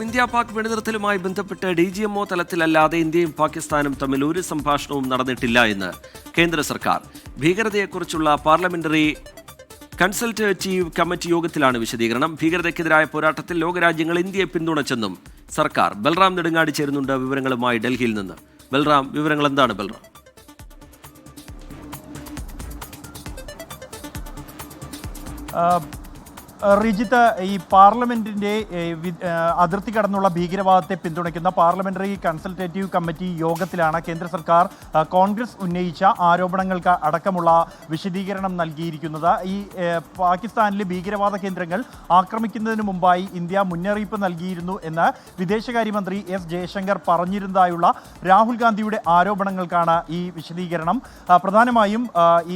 India Pak വെടിനിർത്തലുമായി ബന്ധപ്പെട്ട് DGMO തലത്തിലല്ലാതെ ഇന്ത്യയും പാകിസ്ഥാനും തമ്മിൽ ഒരു സംഭാഷണവും നടന്നിട്ടില്ല എന്ന് കേന്ദ്ര സർക്കാർ. ഭീകരതയെക്കുറിച്ചുള്ള പാർലമെന്ററി കൺസൾട്ടേറ്റീവ് കമ്മിറ്റി യോഗത്തിലാണ് വിശദീകരണം. ഭീകരതയ്ക്കെതിരായ പോരാട്ടത്തിൽ ലോകരാജ്യങ്ങൾ ഇന്ത്യയെ പിന്തുണച്ചെന്നും സർക്കാർ. ബൽറാം നെടുങ്ങാടി ചേരുന്നുണ്ട് വിവരങ്ങളുമായി ഡൽഹിയിൽ നിന്ന്. ബൽറാം, വിവരങ്ങൾ എന്താണ് ബൽറാം? റിജിത്ത്, ഈ പാർലമെന്റിന്റെ അതിർത്തി കടന്നുള്ള ഭീകരവാദത്തെ പിന്തുണയ്ക്കുന്ന പാർലമെന്ററി കൺസൾട്ടേറ്റീവ് കമ്മിറ്റി യോഗത്തിലാണ് കേന്ദ്ര സർക്കാർ കോൺഗ്രസ് ഉന്നയിച്ച ആരോപണങ്ങൾക്ക് അടക്കമുള്ള വിശദീകരണം നൽകിയിരിക്കുന്നത്. ഈ പാകിസ്ഥാനിലെ ഭീകരവാദ കേന്ദ്രങ്ങൾ ആക്രമിക്കുന്നതിന് മുമ്പായി ഇന്ത്യ മുന്നറിയിപ്പ് നൽകിയിരുന്നു എന്ന് വിദേശകാര്യമന്ത്രി എസ് ജയശങ്കർ പറഞ്ഞിരുന്നതായുള്ള രാഹുൽ ഗാന്ധിയുടെ ആരോപണങ്ങൾക്കാണ് ഈ വിശദീകരണം. പ്രധാനമായും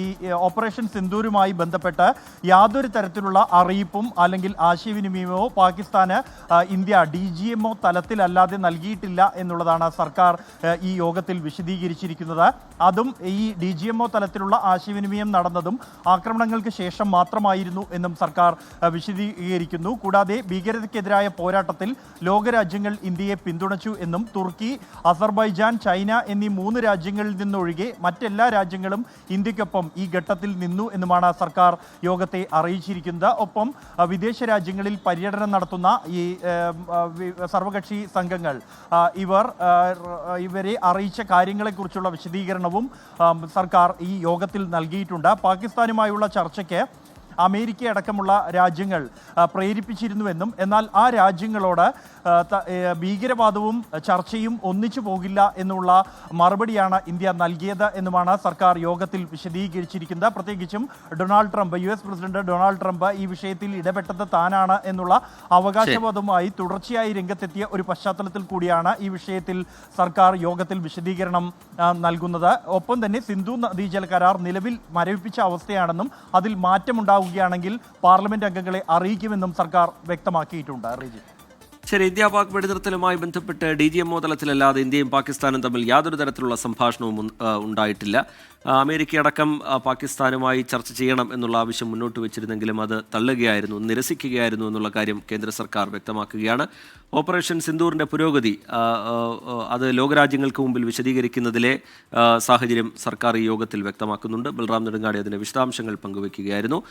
ഈ ഓപ്പറേഷൻ സിന്ദൂരുമായി ബന്ധപ്പെട്ട് യാതൊരു തരത്തിലുള്ള അറിയിപ്പും അല്ലെങ്കിൽ ആശയവിനിമയമോ പാകിസ്ഥാന് ഇന്ത്യ DGMO തലത്തിലല്ലാതെ നൽകിയിട്ടില്ല എന്നുള്ളതാണ് സർക്കാർ ഈ യോഗത്തിൽ വിശദീകരിച്ചിരിക്കുന്നത്. അതും ഈ DGMO തലത്തിലുള്ള ആശയവിനിമയം നടന്നതും ആക്രമണങ്ങൾക്ക് ശേഷം മാത്രമായിരുന്നു എന്നും സർക്കാർ വിശദീകരിക്കുന്നു. കൂടാതെ ഭീകരതയ്ക്കെതിരായ പോരാട്ടത്തിൽ ലോകരാജ്യങ്ങൾ ഇന്ത്യയെ പിന്തുണച്ചു എന്നും തുർക്കി, അസർബൈജാൻ, ചൈന എന്നീ 3 രാജ്യങ്ങളിൽ നിന്നൊഴികെ മറ്റെല്ലാ രാജ്യങ്ങളും ഇന്ത്യക്കൊപ്പം ഈ ഘട്ടത്തിൽ നിന്നു എന്നുമാണ് സർക്കാർ യോഗത്തെ അറിയിച്ചിരിക്കുന്നത്. ഒപ്പം വിദേശ രാജ്യങ്ങളിൽ പര്യടനം നടത്തുന്ന ഈ സർവകക്ഷി സംഘങ്ങൾ ഇവരെ അറിയിച്ച കാര്യങ്ങളെക്കുറിച്ചുള്ള വിശദീകരണവും സർക്കാർ ഈ യോഗത്തിൽ നൽകിയിട്ടുണ്ട്. പാകിസ്ഥാനുമായുള്ള ചർച്ചയ്ക്ക് അമേരിക്ക അടക്കമുള്ള രാജ്യങ്ങൾ പ്രേരിപ്പിച്ചിരുന്നുവെന്നും എന്നാൽ ആ രാജ്യങ്ങളോട് ഭീകരവാദവും ചർച്ചയും ഒന്നിച്ചു പോകില്ല എന്നുള്ള മറുപടിയാണ് ഇന്ത്യ നൽകിയത് എന്നുമാണ് സർക്കാർ യോഗത്തിൽ വിശദീകരിച്ചിരിക്കുന്നത്. പ്രത്യേകിച്ചും US പ്രസിഡന്റ് ഡൊണാൾഡ് ട്രംപ് ഈ വിഷയത്തിൽ ഇടപെട്ടത് താനാണ് എന്നുള്ള അവകാശവാദവുമായി തുടർച്ചയായി രംഗത്തെത്തിയ ഒരു പശ്ചാത്തലത്തിൽ കൂടിയാണ് ഈ വിഷയത്തിൽ സർക്കാർ യോഗത്തിൽ വിശദീകരണം നൽകുന്നത്. ഒപ്പം തന്നെ സിന്ധു നദീജല കരാർ നിലവിൽ മരവിപ്പിച്ച അവസ്ഥയാണെന്നും അതിൽ മാറ്റമുണ്ടാവുകയാണെങ്കിൽ പാർലമെന്റ് അംഗങ്ങളെ അറിയിക്കുമെന്നും സർക്കാർ വ്യക്തമാക്കിയിട്ടുണ്ട്. ശരി, ഇന്ത്യ പാക് വെടിനിർത്തലുമായി ബന്ധപ്പെട്ട് DGMO തലത്തിലല്ലാതെ ഇന്ത്യയും പാകിസ്ഥാനും തമ്മിൽ യാതൊരു തരത്തിലുള്ള സംഭാഷണവും ഉണ്ടായിട്ടില്ല. അമേരിക്കയടക്കം പാകിസ്ഥാനുമായി ചർച്ച ചെയ്യണം എന്നുള്ള ആവശ്യം മുന്നോട്ട് വെച്ചിരുന്നെങ്കിലും അത് തള്ളുകയായിരുന്നു, നിരസിക്കുകയായിരുന്നു എന്നുള്ള കാര്യം കേന്ദ്ര സർക്കാർ വ്യക്തമാക്കുകയാണ്. ഓപ്പറേഷൻ സിന്ദൂറിൻ്റെ പുരോഗതി അത് ലോകരാജ്യങ്ങൾക്ക് മുമ്പിൽ വിശദീകരിക്കുന്നതിലെ സാഹചര്യം സർക്കാർ ഈ യോഗത്തിൽ വ്യക്തമാക്കുന്നുണ്ട്. ബൽറാം നെടുങ്ങാടി അതിൻ്റെ വിശദാംശങ്ങൾ പങ്കുവയ്ക്കുകയായിരുന്നു.